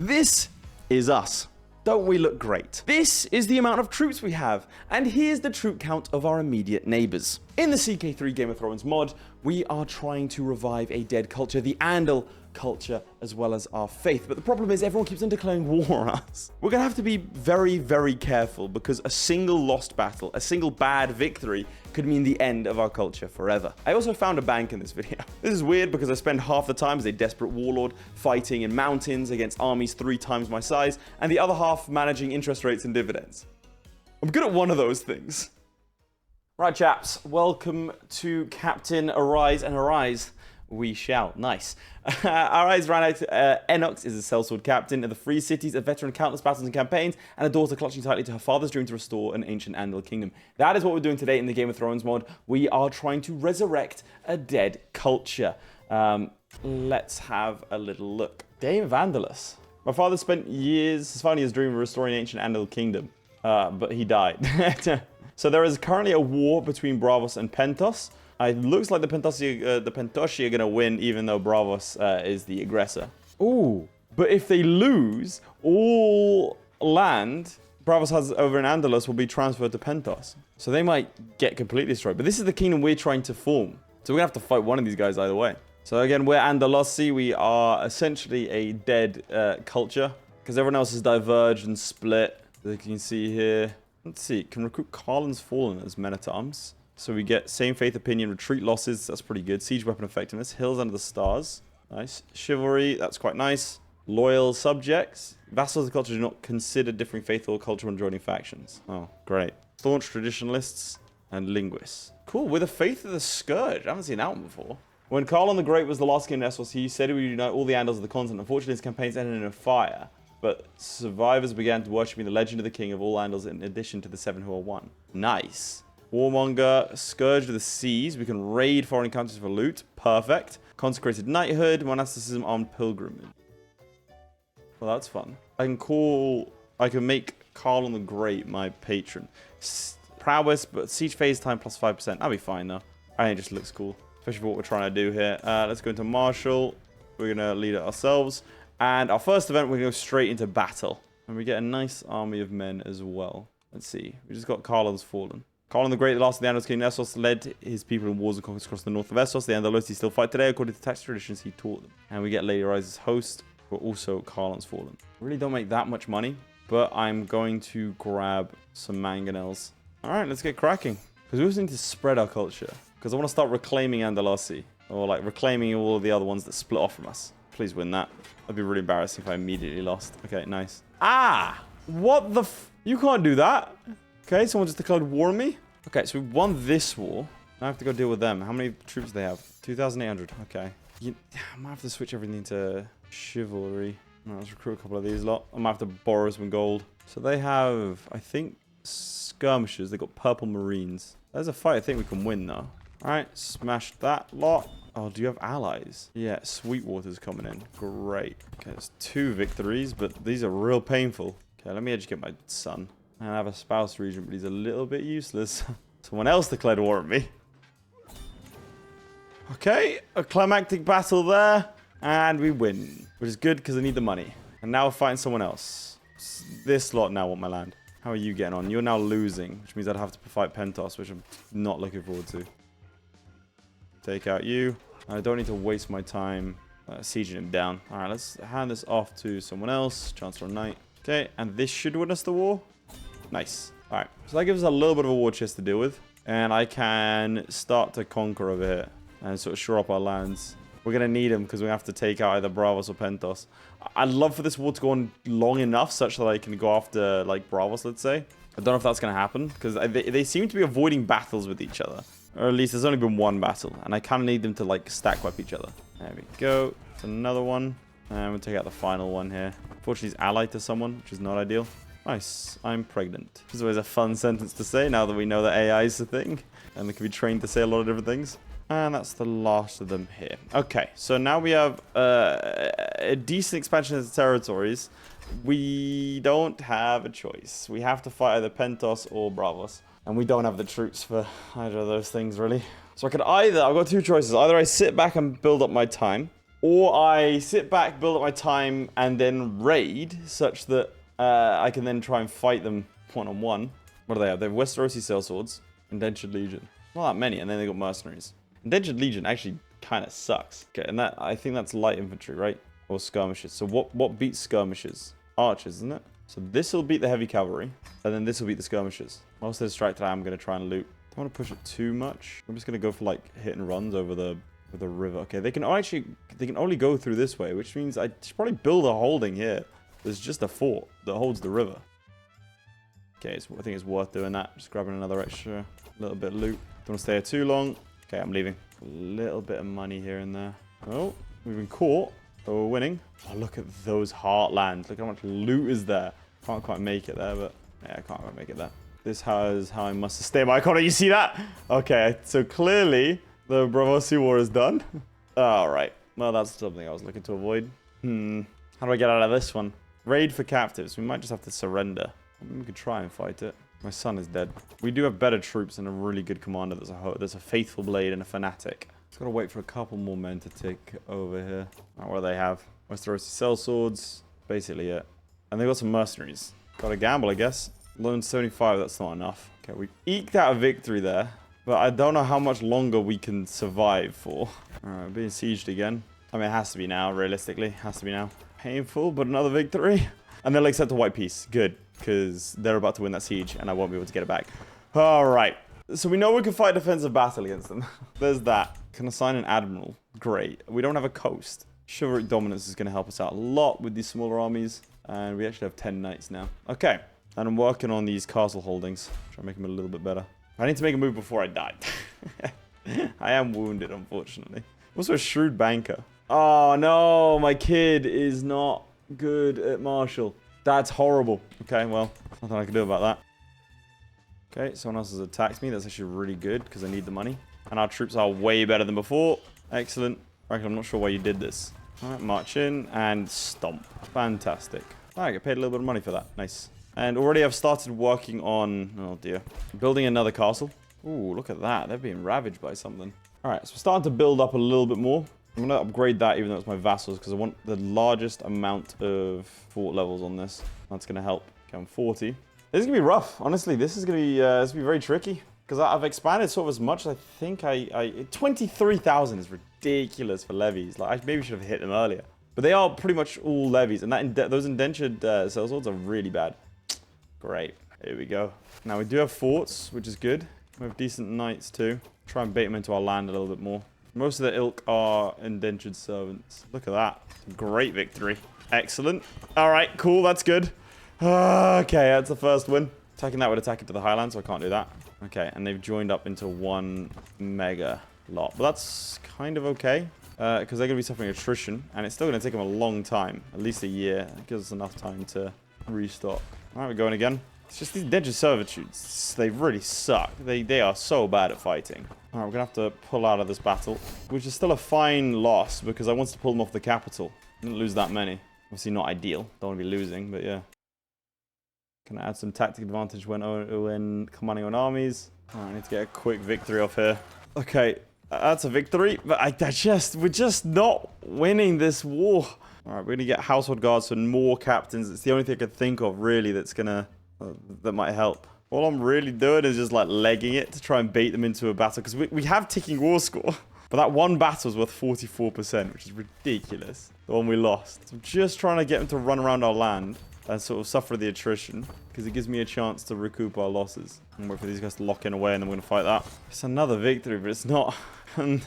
This is us. Don't we look great? This is the amount of troops we have, and here's the troop count of our immediate neighbors. In the CK3 Game of Thrones mod, we are trying to revive a dead culture, the Andal culture, as well as our faith. But the problem is everyone keeps on declaring war on us. We're gonna have to be very, very careful because a single lost battle, a single bad victory could mean the end of our culture forever. I also found a bank in this video. This is weird because I spend half the time as a desperate warlord fighting in mountains against armies 3 times my size, and the other half managing interest rates and dividends. I'm good at one of those things. Right, chaps, welcome to Captain Arise, and Arise we shall. Nice. Arise ran out. Enox is a sellsword captain of the Free Cities, a veteran of countless battles and campaigns, and a daughter clutching tightly to her father's dream to restore an ancient Andal kingdom. That is what we're doing today in the Game of Thrones mod. We are trying to resurrect a dead culture. Let's have a little look. Dame of Andalos. My father spent years, his final years dreaming of restoring an ancient Andal kingdom, but he died. So there is currently a war between Braavos and Pentos. It looks like the Pentoshi are going to win, even though Braavos is the aggressor. Ooh. But if they lose, all land Braavos has over in Andalos will be transferred to Pentos. So they might get completely destroyed. But this is the kingdom we're trying to form. So we're going to have to fight one of these guys either way. So again, we're Andalosi. We are essentially a dead culture because everyone else has diverged and split. As you can see here. Let's see. Can recruit Carlin's Fallen as men-at-arms. So we get same faith opinion, retreat losses, that's pretty good. Siege weapon effectiveness, hills under the stars. Nice. Chivalry, that's quite nice. Loyal subjects. Vassals of the culture do not consider differing faith or culture when joining factions. Oh, great. Staunch traditionalists and linguists. Cool, with the faith of the Scourge. I haven't seen that one before. When Carlin the Great was the last king of Essos, he said he would unite all the Andals of the continent. Unfortunately, his campaigns ended in a fire. But survivors began to worship the legend of the king of all Andals in addition to the 7 who are one. Nice. Warmonger, Scourge of the Seas. We can raid foreign countries for loot. Perfect. Consecrated Knighthood, Monasticism, Armed Pilgrimage. Well, that's fun. I can make Carlin the Great my patron. Prowess, but siege phase time plus 5%. That'll be fine, though. I think it just looks cool, especially for what we're trying to do here. Let's go into Marshal. We're going to lead it ourselves. And our first event, we're going to go straight into battle. And we get a nice army of men as well. Let's see. We just got Carlin's Fallen. Carlin the Great, the last of the Andals King Essos, led his people in wars and conquests across the north of Essos. The Andalosi still fight today according to tax traditions he taught them. And we get Lady Rise's host, but also Carlin's Fallen. Really don't make that much money, but I'm going to grab some mangonels. All right, let's get cracking. Because we also need to spread our culture. Because I want to start reclaiming Andalosi, or like reclaiming all of the other ones that split off from us. Please win that. That'd be really embarrassing if I immediately lost. Okay, nice. Ah! What the You can't do that. Okay, someone just declared war on me. Okay, so we won this war. Now I have to go deal with them. How many troops do they have? 2,800. Okay. I might have to switch everything to chivalry. Let's recruit a couple of these lot. I might have to borrow some gold. So they have, I think, skirmishers. They got purple marines. There's a fight I think we can win, though. All right, smash that lot. Oh, do you have allies? Yeah, Sweetwater's coming in. Great. Okay, there's 2 victories, but these are real painful. Okay, let me educate my son. And I have a spouse regent, but he's a little bit useless. Someone else declared war on me. Okay, a climactic battle there. And we win. Which is good because I need the money. And now we're fighting someone else. This lot now want my land. How are you getting on? You're now losing, which means I'd have to fight Pentos, which I'm not looking forward to. Take out you. I don't need to waste my time sieging him down. All right, let's hand this off to someone else. Chancellor Knight. Okay, and this should win us the war. Nice. All right, so that gives us a little bit of a war chest to deal with. And I can start to conquer over here and sort of shore up our lands. We're going to need them because we have to take out either Braavos or Pentos. I'd love for this war to go on long enough such that I can go after, like, Braavos, let's say. I don't know if that's going to happen because they seem to be avoiding battles with each other. Or at least there's only been one battle. And I kind of need them to, like, stack wipe each other. There we go. It's another one. And we'll take out the final one here. Unfortunately, he's allied to someone, which is not ideal. Nice. I'm pregnant. This is always a fun sentence to say now that we know that AI is a thing. And they can be trained to say a lot of different things. And that's the last of them here. Okay, so now we have a decent expansion of the territories. We don't have a choice. We have to fight either Pentos or Braavos. And we don't have the troops for either of those things, really. So I could either... I've got 2 choices. Either I sit back and build up my time, Or I sit back, build up my time, and then raid, such that I can then try and fight them one-on-one. What do they have? They have Westerosi Sellswords, Indentured Legion. Not that many, and then they got Mercenaries. Indentured Legion actually kind of sucks. Okay, and that I think that's light infantry, right? Or skirmishers. So what beats skirmishers? Archers, isn't it? So this will beat the heavy cavalry, and then this will beat the skirmishers. Most of the distracted I'm going to try and loot. Don't want to push it too much. I'm just going to go for like hit and runs over the river. Okay, they can only go through this way, which means I should probably build a holding here. There's just a fort that holds the river. Okay, I think it's worth doing that. Just grabbing another extra little bit of loot. Don't want to stay here too long. Okay, I'm leaving. A little bit of money here and there. Oh, we've been caught. But we're winning. Oh, look at those heartlands. Look how much loot is there. Can't quite make it there, but yeah, I can't quite make it there. This is how I must sustain my economy. You see that? Okay, so clearly the Braavosi War is done. All right. Well, that's something I was looking to avoid. How do I get out of this one? Raid for captives. We might just have to surrender. We could try and fight it. My son is dead. We do have better troops and a really good commander. There's a faithful blade and a fanatic. Just gotta wait for a couple more men to take over here. Right, what do they have? Westerosi Sellswords. Basically it. And they've got some mercenaries. Gotta gamble, I guess. Loan 75, that's not enough. Okay, we eked out a victory there. But I don't know how much longer we can survive for. Alright, being sieged again. I mean, it has to be now, realistically. It has to be now. Painful, but another victory. And they'll accept a white piece. Good. Because they're about to win that siege, and I won't be able to get it back. Alright. So we know we can fight a defensive battle against them. There's that. Can assign an admiral. Great. We don't have a coast. Chivalric dominance is going to help us out a lot with these smaller armies. And we actually have 10 knights now. Okay. And I'm working on these castle holdings. Try to make them a little bit better. I need to make a move before I die. I am wounded, unfortunately. Also a shrewd banker. Oh, no. My kid is not good at martial. That's horrible. Okay, well, nothing I can do about that. Okay, someone else has attacked me. That's actually really good because I need the money. And our troops are way better than before. Excellent. Right, I'm not sure why you did this. All right, march in and stomp. Fantastic. All right, I get paid a little bit of money for that. Nice. And already I've started working on, oh dear, building another castle. Ooh, look at that. They're being ravaged by something. All right, so we're starting to build up a little bit more. I'm going to upgrade that even though it's my vassals because I want the largest amount of fort levels on this. That's going to help. Okay, I'm 40. This is going to be rough. Honestly, this is going to be very tricky because I've expanded sort of as much as I think 23,000 is ridiculous for levies. Like, I maybe should have hit them earlier. But they are pretty much all levies. And those indentured sellswords are really bad. Great. Here we go. Now, we do have forts, which is good. We have decent knights too. Try and bait them into our land a little bit more. Most of the ilk are indentured servants. Look at that. Great victory. Excellent. All right, cool. That's good. Okay, that's the first win. Attacking that would attack into the highlands, so I can't do that. Okay, and they've joined up into one mega lot. But that's kind of okay, because they're going to be suffering attrition, and it's still going to take them a long time, at least a year. It gives us enough time to restock. All right, we're going again. It's just these indentured servitudes. They really suck. They are so bad at fighting. All right, we're going to have to pull out of this battle, which is still a fine loss because I wanted to pull them off the capital. Didn't lose that many. Obviously not ideal. Don't want to be losing, but yeah. Can I add some tactic advantage when commanding on armies? All right, I need to get a quick victory off here. Okay, that's a victory, but we're just not winning this war. All right, we're going to get household guards and more captains. It's the only thing I could think of, really, that might help. All I'm really doing is just like legging it to try and bait them into a battle because we have ticking war score. But that one battle is worth 44%, which is ridiculous. The one we lost. So I'm just trying to get them to run around our land and sort of suffer the attrition because it gives me a chance to recoup our losses. And wait for these guys to lock in away and then we're going to fight that. It's another victory, but it's not certain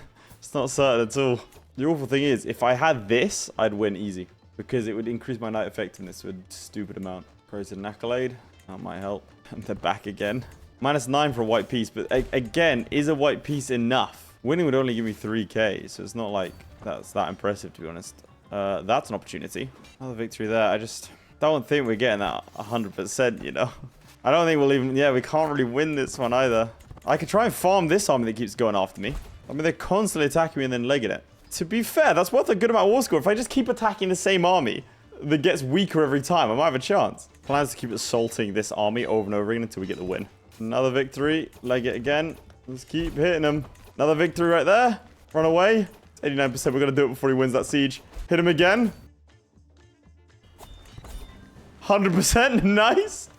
at all. The awful thing is, if I had this, I'd win easy because it would increase my knight effectiveness to a stupid amount. Created an accolade. That might help. And they're back again. -9 for a white piece, but again, is a white piece enough? Winning would only give me 3k, so it's not like that's that impressive, to be honest. That's an opportunity. Another victory there. I just don't think we're getting that 100%, you know? I don't think we'll even... Yeah, we can't really win this one either. I could try and farm this army that keeps going after me. I mean, they're constantly attacking me and then legging it. To be fair, that's worth a good amount of war score. If I just keep attacking the same army that gets weaker every time, I might have a chance. Plan is to keep assaulting this army over and over again until we get the win. Another victory. Leg it again. Let's keep hitting them. Another victory right there. Run away. 89%. We're going to do it before he wins that siege. Hit him again. 100%. Nice.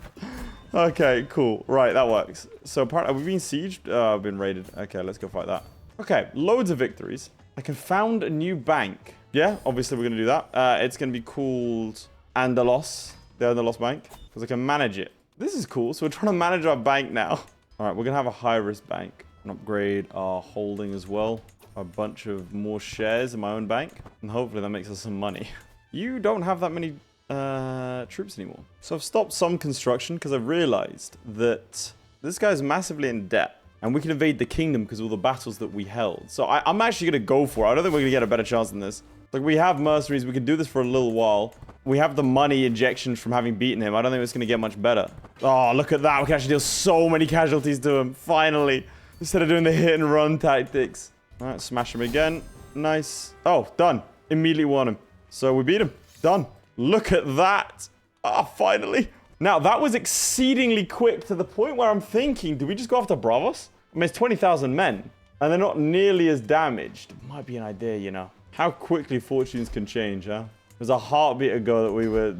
Okay, cool. Right, that works. So apparently, have we been sieged? I've been raided. Okay, let's go fight that. Okay, loads of victories. I can found a new bank. Yeah, obviously we're going to do that. It's going to be called Andalos. The Andalos bank. Because I can manage it. This is cool. So we're trying to manage our bank now. All right, we're going to have a high-risk bank. And upgrade our holding as well. A bunch of more shares in my own bank. And hopefully that makes us some money. You don't have that many troops anymore. So I've stopped some construction because I've realized that this guy's massively in debt. And we can invade the kingdom because of all the battles that we held. So I'm actually going to go for it. I don't think we're going to get a better chance than this. Like, we have mercenaries. We can do this for a little while. We have the money injections from having beaten him. I don't think it's going to get much better. Oh, look at that. We can actually deal so many casualties to him. Finally. Instead of doing the hit and run tactics. All right, smash him again. Nice. Oh, done. Immediately won him. So we beat him. Done. Look at that. Ah, finally. Now, that was exceedingly quick to the point where I'm thinking, do we just go after Bravos? I mean, it's 20,000 men, and they're not nearly as damaged. Might be an idea, you know. How quickly fortunes can change, huh? It was a heartbeat ago that we were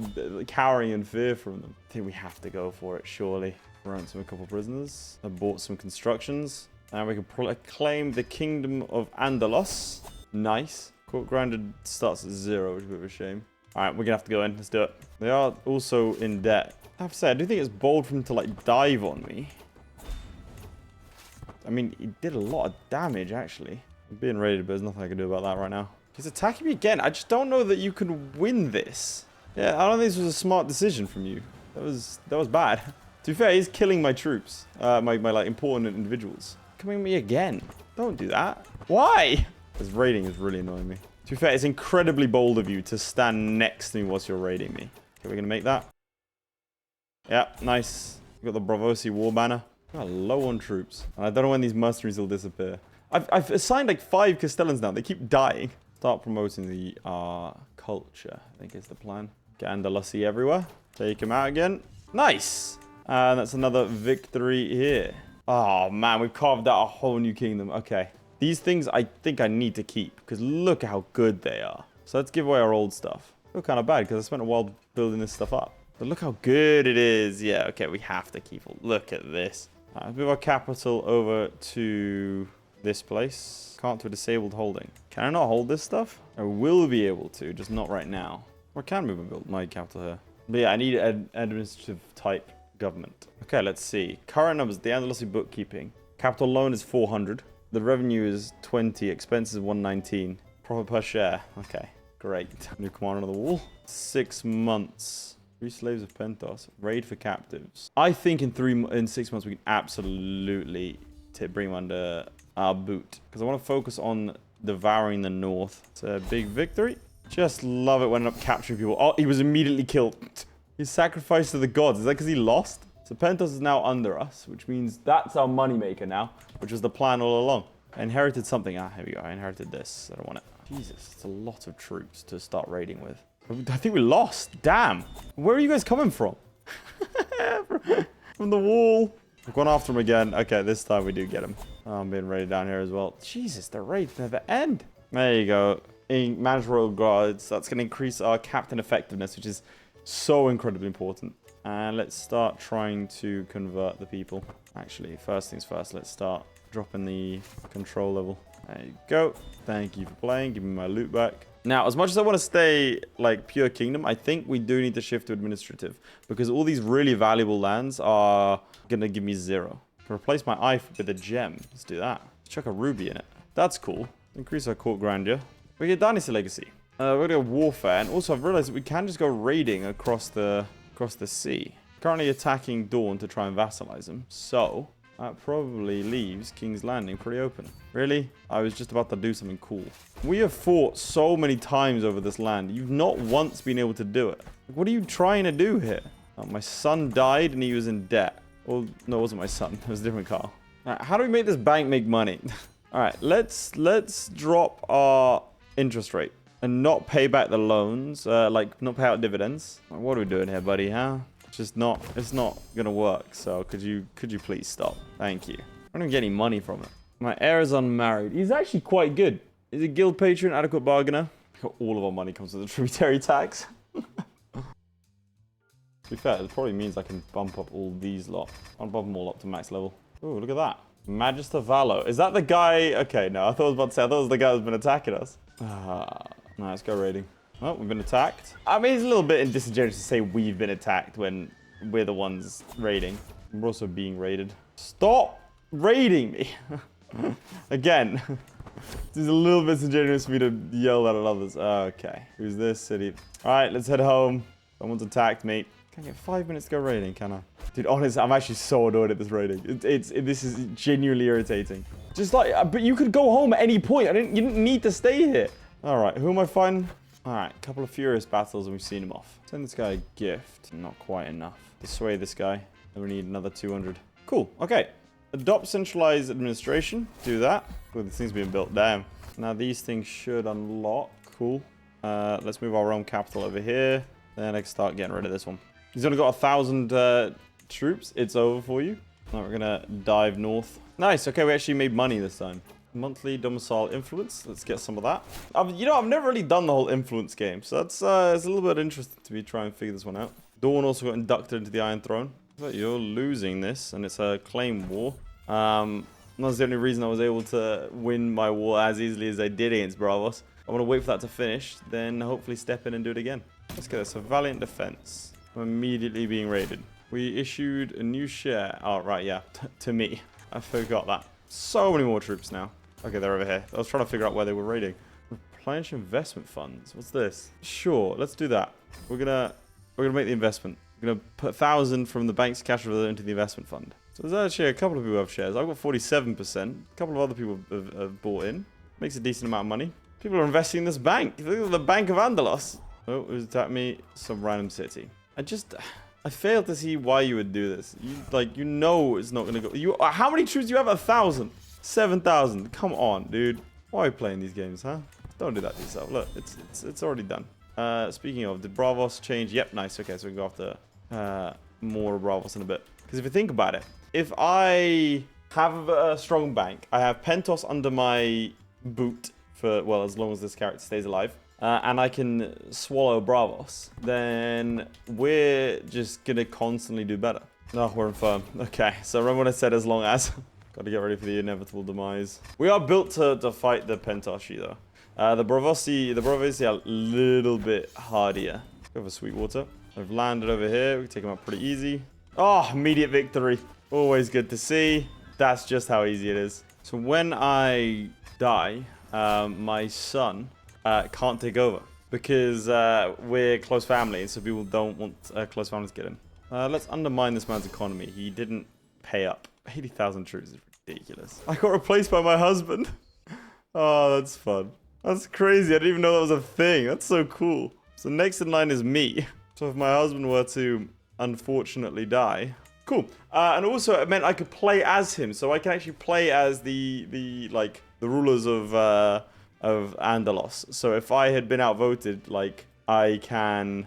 cowering in fear from them. I think we have to go for it, surely. Ransom a couple prisoners. I bought some constructions. And we can claim the kingdom of Andalos. Nice. Court granted starts at 0, which is a bit of a shame. All right, we're going to have to go in. Let's do it. They are also in debt. I have to say, I do think it's bold for him to, like, dive on me. I mean, he did a lot of damage, actually. I'm being raided, but there's nothing I can do about that right now. He's attacking me again. I just don't know that you can win this. Yeah, I don't think this was a smart decision from you. That was bad. To be fair, he's killing my troops. My like, important individuals. Coming at me again. Don't do that. Why? This raiding is really annoying me. To be fair, it's incredibly bold of you to stand next to me whilst you're raiding me. Okay, we're going to make that. Yeah, nice. We've got the Bravosi war banner. We're low on troops. And I don't know when these mercenaries will disappear. I've assigned like 5 Castellans now. They keep dying. Start promoting the culture, I think is the plan. Get Andalusi everywhere. Take him out again. Nice. And that's another victory here. Oh, man, we've carved out a whole new kingdom. Okay. These things I think I need to keep because look at how good they are. So let's give away our old stuff. I feel kind of bad because I spent a while building this stuff up. But look how good it is. Yeah, okay, we have to keep it. Look at this. Right, let's move our capital over to this place. Can't to a disabled holding. Can I not hold this stuff? I will be able to, just not right now. Or I can move my capital here. But yeah, I need an administrative type government. Okay, let's see. Current numbers, the Andalusi bookkeeping. Capital loan is 400. The revenue is 20. Expenses 119. Profit per share. Okay, great. New commander on the wall. 6 months. 3 slaves of Pentos. Raid for captives. I think in 6 months we can absolutely bring them under our boot. Because I want to focus on devouring the north. It's a big victory. Just love it when I end up capturing people. Oh, he was immediately killed. He's sacrificed to the gods. Is that because he lost? So Pentos is now under us, which means that's our moneymaker now, which was the plan all along. I inherited something. Ah, here we go. I inherited this. I don't want it. Jesus, it's a lot of troops to start raiding with. I think we lost. Damn. Where are you guys coming from? From the wall. I've gone after him again. Okay, this time we do get him. Oh, I'm being raided down here as well. Jesus, the raids never end. There you go. Manage royal guards. That's going to increase our captain effectiveness, which is so incredibly important. And let's start trying to convert the people. Actually, first things first, let's start dropping the control level. There you go. Thank you for playing. Give me my loot back. Now, as much as I want to stay like pure kingdom, I think we do need to shift to administrative because all these really valuable lands are going to give me 0. Replace my eye with a gem. Let's do that. Let's chuck a ruby in it. That's cool. Increase our court grandeur. We get dynasty legacy. We're going to go warfare. And also, I've realized that we can just go raiding across the sea. Currently attacking Dawn to try and vassalize him. So that probably leaves King's Landing pretty open. Really? I was just about to do something cool. We have fought so many times over this land. You've not once been able to do it. What are you trying to do here? Oh, my son died and he was in debt. Well, no, it wasn't my son. It was a different car. All right, how do we make this bank make money? All right, let's drop our interest rate and not pay back the loans, like not pay out dividends. What are we doing here, buddy, huh? It's not gonna work. So could you please stop? Thank you. I don't even get any money from it. My heir is unmarried. He's actually quite good. Is a guild patron adequate bargainer? All of our money comes with the tributary tax. To be fair, it probably means I can bump up all these lot. I'll bump them all up to max level. Oh, look at that. Magister Valo. Is that the guy? Okay, no, I thought I was about to say, I thought it was the guy who's been attacking us. No, let's go raiding. Oh, we've been attacked. I mean, it's a little bit disingenuous to say we've been attacked when we're the ones raiding. We're also being raided. Stop raiding me. Again. It's a little bit disingenuous for me to yell that at others. Okay. Who's this city? Alright, let's head home. Someone's attacked me. Can I get 5 minutes to go raiding, can I? Dude, honestly, I'm actually so annoyed at this raiding. This is genuinely irritating. Just like, but you could go home at any point. You didn't need to stay here. Alright, who am I fighting? Alright, a couple of furious battles and we've seen him off. Send this guy a gift. Not quite enough. Dissuade this guy. Then we need another 200. Cool, okay. Adopt centralized administration. Do that. Well, this thing's being built. Damn. Now these things should unlock. Cool. Let's move our Rome capital over here. Then I can start getting rid of this one. He's only got 1,000 troops. It's over for you. Now we're gonna dive north. Nice. Okay, we actually made money this time. Monthly domicile influence. Let's get some of that. You know, I've never really done the whole influence game, so that's it's a little bit interesting to be trying to figure this one out. Dawn also got inducted into the Iron Throne. But you're losing this, and it's a claim war. That's the only reason I was able to win my war as easily as I did against Bravos. I want to wait for that to finish, then hopefully step in and do it again. Let's get this. A valiant defense. I'm immediately being raided. We issued a new share. Oh, right, yeah. To me. I forgot that. So many more troops now. Okay, they're over here. I was trying to figure out where they were raiding. Replenish investment funds. What's this? Sure, let's do that. We're gonna make the investment. We're going to put 1,000 from the bank's cash reserve into the investment fund. So there's actually a couple of people who have shares. I've got 47%. A couple of other people have bought in. Makes a decent amount of money. People are investing in this bank. Look at the Bank of Andalos. Oh, who's attacked me? Some random city. I failed to see why you would do this. You know it's not going to go. How many troops do you have? 1,000. 7,000. Come on, dude. Why are you playing these games, huh? Don't do that to yourself. Look, it's already done. Speaking of, did Bravos change? Yep, nice. Okay, so we can go after more Bravos in a bit. Because if you think about it, if I have a strong bank, I have Pentos under my boot for, well, as long as this character stays alive, and I can swallow Bravos, then we're just going to constantly do better. No, we're infirm. Okay, so remember what I said, as long as. Got to get ready for the inevitable demise. We are built to fight the Pentoshi, though. The Bravosi are a little bit hardier. Go for Sweetwater. I've landed over here. We can take them out pretty easy. Oh, immediate victory. Always good to see. That's just how easy it is. So when I die, my son can't take over because we're close family, so people don't want close families to get in. Let's undermine this man's economy. He didn't pay up. 80,000 troops is ridiculous. I got replaced by my husband. Oh, that's fun. That's crazy. I didn't even know that was a thing. That's so cool. So next in line is me. So if my husband were to unfortunately die, cool. And also it meant I could play as him. So I can actually play as the rulers of Andalos. So if I had been outvoted, like I can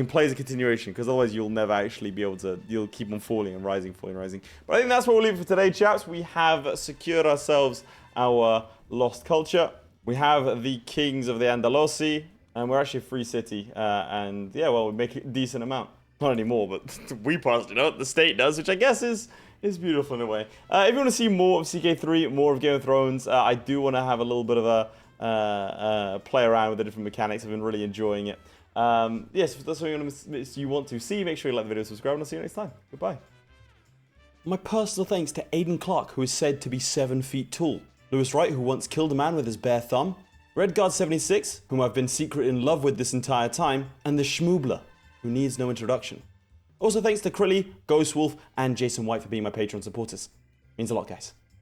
play as a continuation, because otherwise you'll never actually be able to, you'll keep on falling and rising, falling, rising. But I think that's what we'll leave for today, chaps. We have secured ourselves our lost culture. We have the kings of the Andalosi, and we're actually a free city. And yeah, well, we make a decent amount. Not anymore, but we personally don't. The state does, which I guess is beautiful in a way. If you want to see more of CK3, more of Game of Thrones, I do want to have a little bit of a play around with the different mechanics. I've been really enjoying it. Yes, if that's what you want to see, make sure you like the video, subscribe, and I'll see you next time. Goodbye. My personal thanks to Aiden Clark, who is said to be 7 feet tall. Wright, who once killed a man with his bare thumb. Redguard76, whom I've been secretly in love with this entire time. And the Schmoobler, who needs no introduction. Also thanks to Crilly, Ghostwolf, and Jason White for being my Patreon supporters. Means a lot, guys.